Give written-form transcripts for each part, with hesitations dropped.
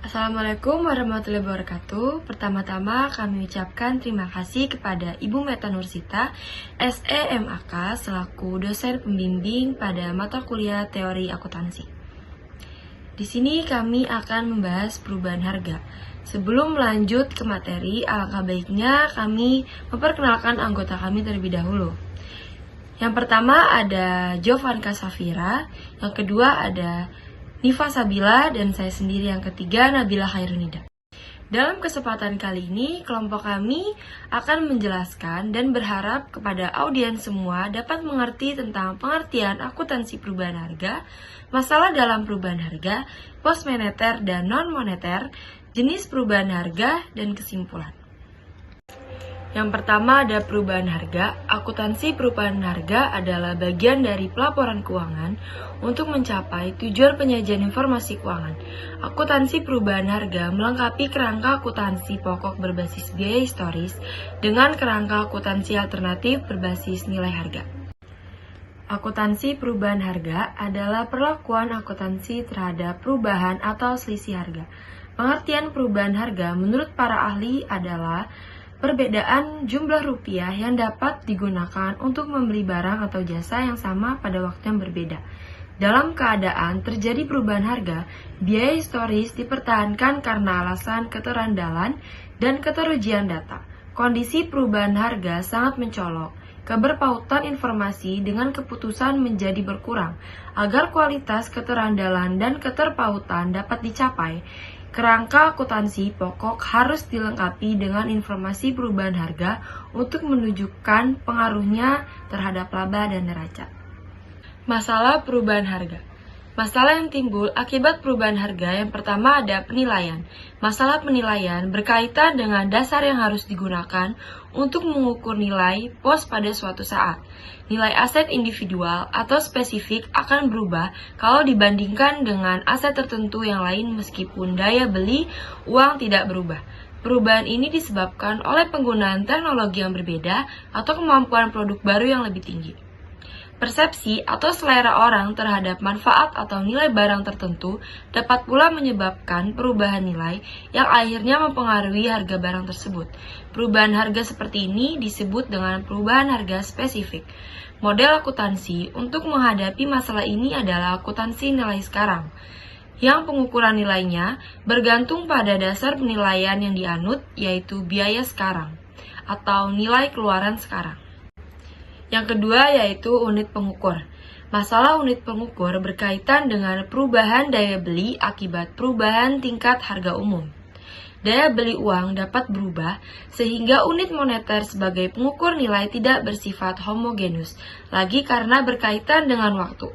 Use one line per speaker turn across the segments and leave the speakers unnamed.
Assalamualaikum warahmatullahi wabarakatuh. Pertama-tama kami ucapkan terima kasih kepada Ibu Meta Nursita, SEMAK, selaku dosen pembimbing pada mata kuliah teori akuntansi. Di sini kami akan membahas perubahan harga. Sebelum melanjut ke materi, alangkah baiknya kami memperkenalkan anggota kami terlebih dahulu. Yang pertama ada Jovanka Safira, yang kedua ada Nifa Sabila, dan saya sendiri yang ketiga, Nabila Khairunida. Dalam kesempatan kali ini, kelompok kami akan menjelaskan dan berharap kepada audiens semua dapat mengerti tentang pengertian akuntansi perubahan harga, masalah dalam perubahan harga, pos moneter dan non-moneter, jenis perubahan harga, dan kesimpulan. Yang pertama ada perubahan harga. Akuntansi perubahan harga adalah bagian dari pelaporan keuangan untuk mencapai tujuan penyajian informasi keuangan. Akuntansi perubahan harga melengkapi kerangka akuntansi pokok berbasis biaya historis dengan kerangka akuntansi alternatif berbasis nilai harga. Akuntansi perubahan harga adalah perlakuan akuntansi terhadap perubahan atau selisih harga. Pengertian perubahan harga menurut para ahli adalah perbedaan jumlah rupiah yang dapat digunakan untuk membeli barang atau jasa yang sama pada waktu yang berbeda. Dalam keadaan terjadi perubahan harga, biaya historis dipertahankan karena alasan keterandalan dan keterujian data. Kondisi perubahan harga sangat mencolok. Keberpautan informasi dengan keputusan menjadi berkurang. Agar kualitas keterandalan dan keterpautan dapat dicapai, kerangka akuntansi pokok harus dilengkapi dengan informasi perubahan harga untuk menunjukkan pengaruhnya terhadap laba dan neraca. Masalah perubahan harga. Masalah yang timbul akibat perubahan harga yang pertama ada penilaian. Masalah penilaian berkaitan dengan dasar yang harus digunakan untuk mengukur nilai pos pada suatu saat. Nilai aset individual atau spesifik akan berubah kalau dibandingkan dengan aset tertentu yang lain meskipun daya beli uang tidak berubah. Perubahan ini disebabkan oleh penggunaan teknologi yang berbeda atau kemampuan produk baru yang lebih tinggi. Persepsi atau selera orang terhadap manfaat atau nilai barang tertentu dapat pula menyebabkan perubahan nilai yang akhirnya mempengaruhi harga barang tersebut. Perubahan harga seperti ini disebut dengan perubahan harga spesifik. Model akuntansi untuk menghadapi masalah ini adalah akuntansi nilai sekarang, yang pengukuran nilainya bergantung pada dasar penilaian yang dianut, yaitu biaya sekarang atau nilai keluaran sekarang. Yang kedua yaitu unit pengukur. Masalah unit pengukur berkaitan dengan perubahan daya beli akibat perubahan tingkat harga umum. Daya beli uang dapat berubah sehingga unit moneter sebagai pengukur nilai tidak bersifat homogenus lagi karena berkaitan dengan waktu.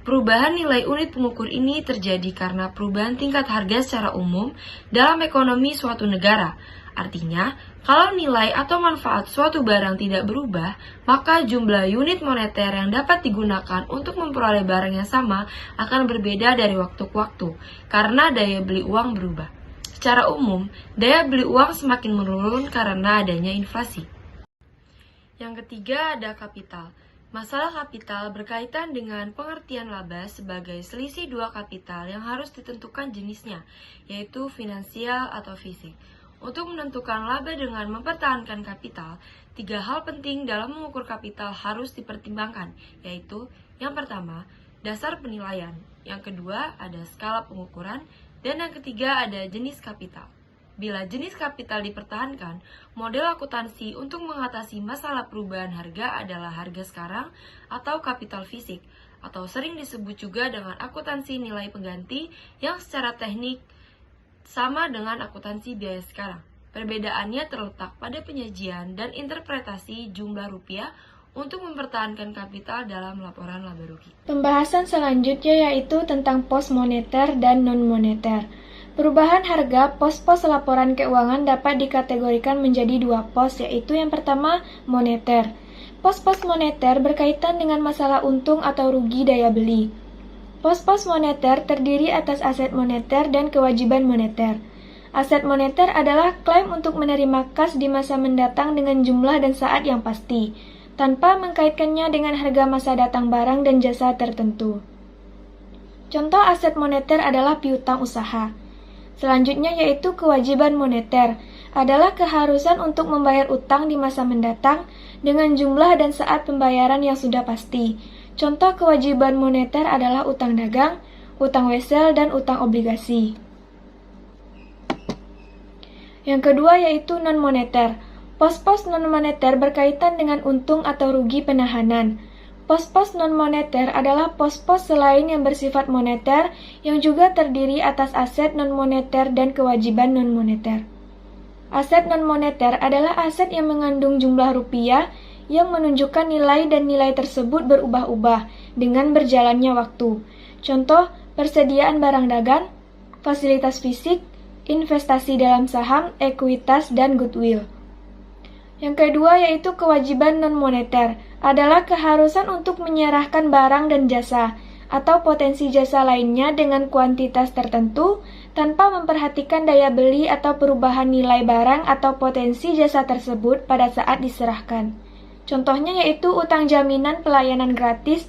Perubahan nilai unit pengukur ini terjadi karena perubahan tingkat harga secara umum dalam ekonomi suatu negara. Artinya, kalau nilai atau manfaat suatu barang tidak berubah, maka jumlah unit moneter yang dapat digunakan untuk memperoleh barang yang sama akan berbeda dari waktu ke waktu, karena daya beli uang berubah. Secara umum, daya beli uang semakin menurun karena adanya inflasi. Yang ketiga ada kapital. Masalah kapital berkaitan dengan pengertian laba sebagai selisih dua kapital yang harus ditentukan jenisnya, yaitu finansial atau fisik. Untuk menentukan laba dengan mempertahankan kapital, tiga hal penting dalam mengukur kapital harus dipertimbangkan, yaitu yang pertama, dasar penilaian, yang kedua ada skala pengukuran, dan yang ketiga ada jenis kapital. Bila jenis kapital dipertahankan, model akuntansi untuk mengatasi masalah perubahan harga adalah harga sekarang atau kapital fisik, atau sering disebut juga dengan akuntansi nilai pengganti yang secara teknik sama dengan akuntansi biaya sekarang. Perbedaannya terletak pada penyajian dan interpretasi jumlah rupiah untuk mempertahankan kapital dalam laporan laba rugi.
Pembahasan selanjutnya yaitu tentang pos moneter dan non-moneter. Perubahan harga pos-pos laporan keuangan dapat dikategorikan menjadi dua pos, yaitu yang pertama moneter. Pos-pos moneter berkaitan dengan masalah untung atau rugi daya beli. Pos-pos moneter terdiri atas aset moneter dan kewajiban moneter. Aset moneter adalah klaim untuk menerima kas di masa mendatang dengan jumlah dan saat yang pasti, tanpa mengkaitkannya dengan harga masa datang barang dan jasa tertentu. Contoh aset moneter adalah piutang usaha. Selanjutnya yaitu kewajiban moneter, adalah keharusan untuk membayar utang di masa mendatang dengan jumlah dan saat pembayaran yang sudah pasti. Contoh kewajiban moneter adalah utang dagang, utang wesel, dan utang obligasi. Yang kedua yaitu non-moneter. Pos-pos non-moneter berkaitan dengan untung atau rugi penahanan. Pos-pos non-moneter adalah pos-pos selain yang bersifat moneter yang juga terdiri atas aset non-moneter dan kewajiban non-moneter. Aset non-moneter adalah aset yang mengandung jumlah rupiah yang menunjukkan nilai dan nilai tersebut berubah-ubah dengan berjalannya waktu. Contoh, persediaan barang dagang, fasilitas fisik, investasi dalam saham, ekuitas, dan goodwill. Yang kedua yaitu kewajiban non-moneter, adalah keharusan untuk menyerahkan barang dan jasa, atau potensi jasa lainnya dengan kuantitas tertentu, tanpa memperhatikan daya beli atau perubahan nilai barang atau potensi jasa tersebut pada saat diserahkan. Contohnya yaitu utang jaminan pelayanan gratis,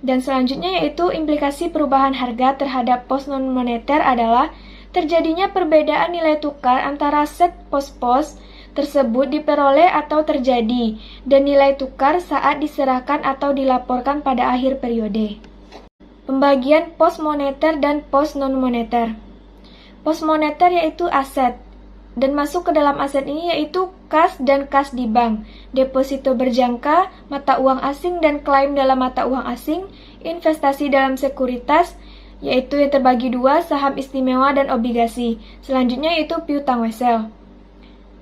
dan selanjutnya yaitu implikasi perubahan harga terhadap pos non-moneter adalah terjadinya perbedaan nilai tukar antara set pos-pos tersebut diperoleh atau terjadi, dan nilai tukar saat diserahkan atau dilaporkan pada akhir periode. Pembagian pos moneter dan pos non-moneter. Pos moneter yaitu aset, dan masuk ke dalam aset ini yaitu kas dan kas di bank, deposito berjangka, mata uang asing dan klaim dalam mata uang asing, investasi dalam sekuritas, yaitu yang terbagi dua, saham istimewa dan obligasi. Selanjutnya yaitu piutang wesel.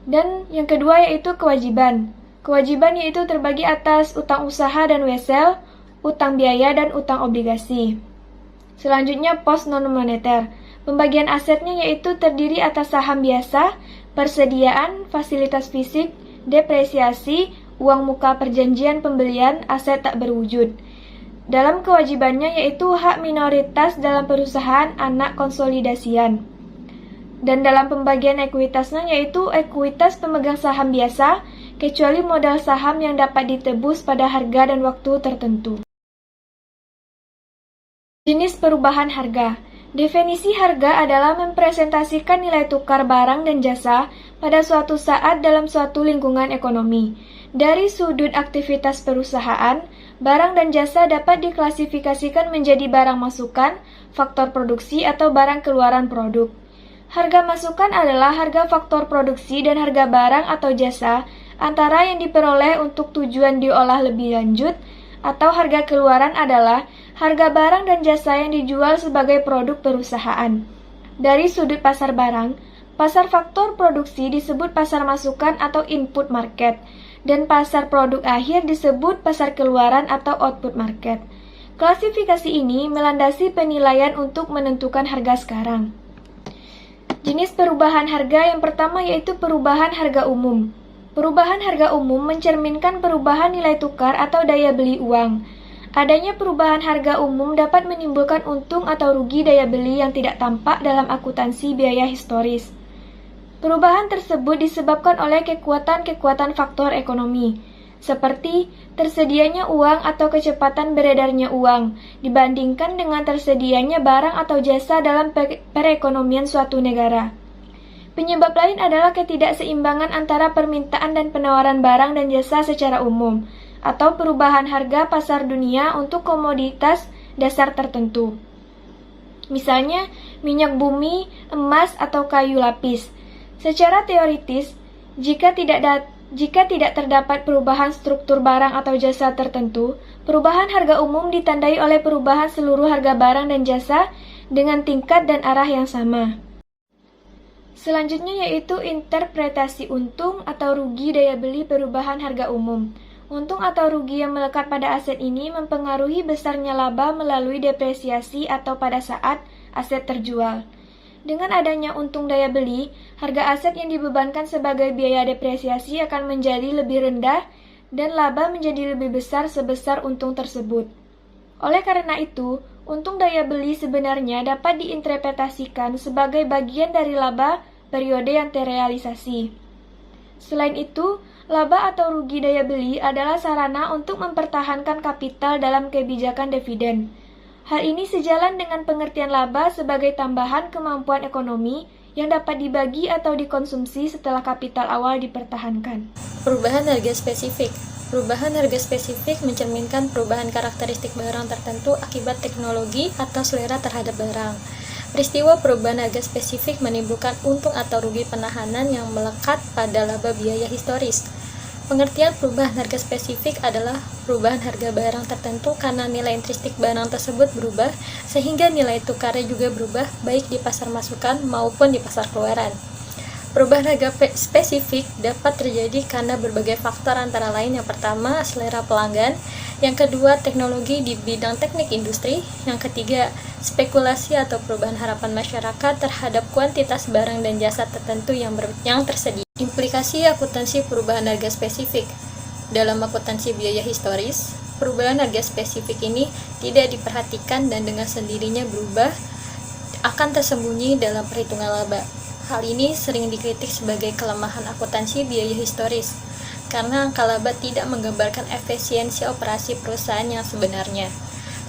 Dan yang kedua yaitu kewajiban. Kewajiban yaitu terbagi atas utang usaha dan wesel, utang biaya dan utang obligasi. Selanjutnya pos non-moneter. Pembagian asetnya yaitu terdiri atas saham biasa, persediaan, fasilitas fisik, depresiasi, uang muka perjanjian pembelian, aset tak berwujud. Dalam kewajibannya yaitu hak minoritas dalam perusahaan anak konsolidasian. Dan dalam pembagian ekuitasnya yaitu ekuitas pemegang saham biasa, kecuali modal saham yang dapat ditebus pada harga dan waktu tertentu. Jenis perubahan harga. Definisi harga adalah mempresentasikan nilai tukar barang dan jasa pada suatu saat dalam suatu lingkungan ekonomi. Dari sudut aktivitas perusahaan, barang dan jasa dapat diklasifikasikan menjadi barang masukan, faktor produksi, atau barang keluaran produk. Harga masukan adalah harga faktor produksi dan harga barang atau jasa antara yang diperoleh untuk tujuan diolah lebih lanjut, atau harga keluaran adalah harga barang dan jasa yang dijual sebagai produk perusahaan. Dari sudut pasar barang, pasar faktor produksi disebut pasar masukan atau input market, dan pasar produk akhir disebut pasar keluaran atau output market. Klasifikasi ini melandasi penilaian untuk menentukan harga sekarang. Jenis perubahan harga yang pertama yaitu perubahan harga umum. Perubahan harga umum mencerminkan perubahan nilai tukar atau daya beli uang. Adanya perubahan harga umum dapat menimbulkan untung atau rugi daya beli yang tidak tampak dalam akuntansi biaya historis. Perubahan tersebut disebabkan oleh kekuatan-kekuatan faktor ekonomi, seperti tersedianya uang atau kecepatan beredarnya uang, dibandingkan dengan tersedianya barang atau jasa dalam perekonomian suatu negara. Penyebab lain adalah ketidakseimbangan antara permintaan dan penawaran barang dan jasa secara umum, atau perubahan harga pasar dunia untuk komoditas dasar tertentu. Misalnya, minyak bumi, emas, atau kayu lapis. Secara teoritis, jika tidak terdapat perubahan struktur barang atau jasa tertentu, perubahan harga umum ditandai oleh perubahan seluruh harga barang dan jasa dengan tingkat dan arah yang sama. Selanjutnya yaitu interpretasi untung atau rugi daya beli perubahan harga umum. Untung atau rugi yang melekat pada aset ini mempengaruhi besarnya laba melalui depresiasi atau pada saat aset terjual. Dengan adanya untung daya beli, harga aset yang dibebankan sebagai biaya depresiasi akan menjadi lebih rendah dan laba menjadi lebih besar sebesar untung tersebut. Oleh karena itu, untung daya beli sebenarnya dapat diinterpretasikan sebagai bagian dari laba periode yang terrealisasi. Selain itu, laba atau rugi daya beli adalah sarana untuk mempertahankan kapital dalam kebijakan dividen. Hal ini sejalan dengan pengertian laba sebagai tambahan kemampuan ekonomi yang dapat dibagi atau dikonsumsi setelah kapital awal dipertahankan.
Perubahan harga spesifik. Perubahan harga spesifik mencerminkan perubahan karakteristik barang tertentu akibat teknologi atau selera terhadap barang. Peristiwa perubahan harga spesifik menimbulkan untung atau rugi penahanan yang melekat pada laba biaya historis. Pengertian perubahan harga spesifik adalah perubahan harga barang tertentu karena nilai intrinsik barang tersebut berubah, sehingga nilai tukarnya juga berubah baik di pasar masukan maupun di pasar keluaran. Perubahan harga spesifik dapat terjadi karena berbagai faktor antara lain yang pertama, selera pelanggan, yang kedua, teknologi di bidang teknik industri, yang ketiga, spekulasi atau perubahan harapan masyarakat terhadap kuantitas barang dan jasa tertentu yang tersedia. Implikasi akuntansi perubahan harga spesifik. Dalam akuntansi biaya historis, perubahan harga spesifik ini tidak diperhatikan dan dengan sendirinya berubah akan tersembunyi dalam perhitungan laba. Hal ini sering dikritik sebagai kelemahan akuntansi biaya historis, karena angka laba tidak menggambarkan efisiensi operasi perusahaan yang sebenarnya.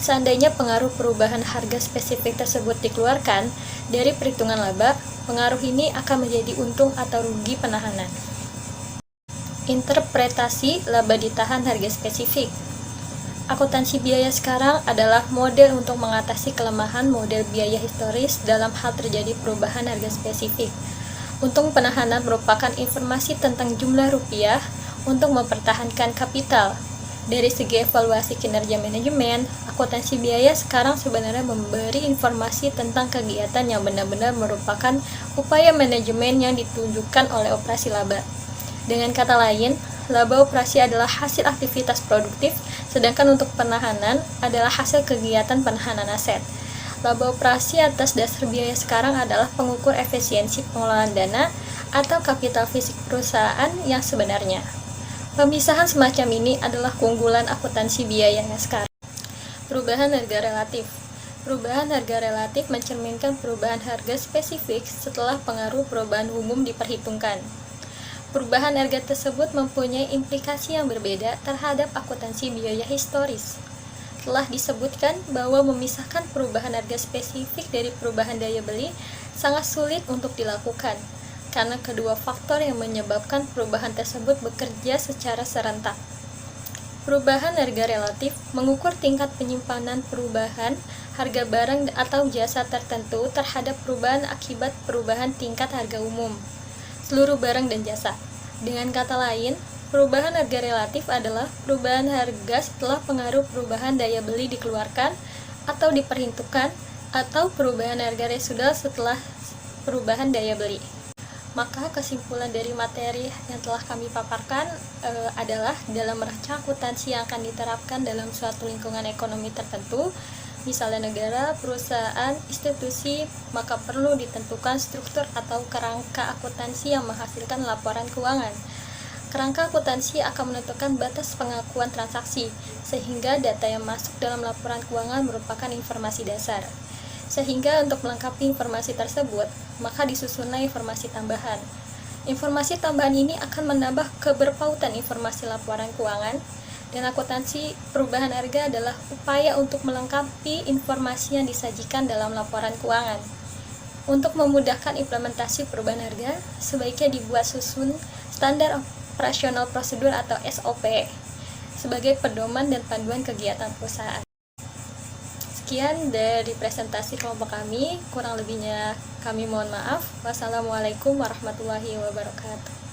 Seandainya pengaruh perubahan harga spesifik tersebut dikeluarkan dari perhitungan laba, pengaruh ini akan menjadi untung atau rugi penahanan. Interpretasi laba ditahan harga spesifik. Akuntansi biaya sekarang adalah model untuk mengatasi kelemahan model biaya historis dalam hal terjadi perubahan harga spesifik. Untung penahanan merupakan informasi tentang jumlah rupiah untuk mempertahankan kapital. Dari segi evaluasi kinerja manajemen, akuntansi biaya sekarang sebenarnya memberi informasi tentang kegiatan yang benar-benar merupakan upaya manajemen yang ditunjukkan oleh operasi laba. Dengan kata lain, laba operasi adalah hasil aktivitas produktif, sedangkan untuk penahanan adalah hasil kegiatan penahanan aset. Laba operasi atas dasar biaya sekarang adalah pengukur efisiensi pengelolaan dana atau kapital fisik perusahaan yang sebenarnya. Pemisahan semacam ini adalah keunggulan akuntansi biaya yang sekarang. Perubahan harga relatif. Perubahan harga relatif mencerminkan perubahan harga spesifik setelah pengaruh perubahan umum diperhitungkan. Perubahan harga tersebut mempunyai implikasi yang berbeda terhadap akuntansi biaya historis. Telah disebutkan bahwa memisahkan perubahan harga spesifik dari perubahan daya beli sangat sulit untuk dilakukan, karena kedua faktor yang menyebabkan perubahan tersebut bekerja secara serentak. Perubahan harga relatif mengukur tingkat penyimpanan perubahan harga barang atau jasa tertentu terhadap perubahan akibat perubahan tingkat harga umum seluruh barang dan jasa. Dengan kata lain, perubahan harga relatif adalah perubahan harga setelah pengaruh perubahan daya beli dikeluarkan atau diperhitungkan, atau perubahan harga residual setelah perubahan daya beli. Maka kesimpulan dari materi yang telah kami paparkan adalah dalam rancang akuntansi yang akan diterapkan dalam suatu lingkungan ekonomi tertentu, misalnya negara, perusahaan, institusi, maka perlu ditentukan struktur atau kerangka akuntansi yang menghasilkan laporan keuangan. Kerangka akuntansi akan menentukan batas pengakuan transaksi, sehingga data yang masuk dalam laporan keuangan merupakan informasi dasar. Sehingga untuk melengkapi informasi tersebut, maka disusunlah informasi tambahan. Informasi tambahan ini akan menambah keberpautan informasi laporan keuangan, dan akuntansi perubahan harga adalah upaya untuk melengkapi informasi yang disajikan dalam laporan keuangan. Untuk memudahkan implementasi perubahan harga, sebaiknya dibuat susun standar operasional prosedur atau SOP sebagai pedoman dan panduan kegiatan perusahaan. Sekian dari presentasi kelompok kami, kurang lebihnya kami mohon maaf. Wassalamualaikum warahmatullahi wabarakatuh.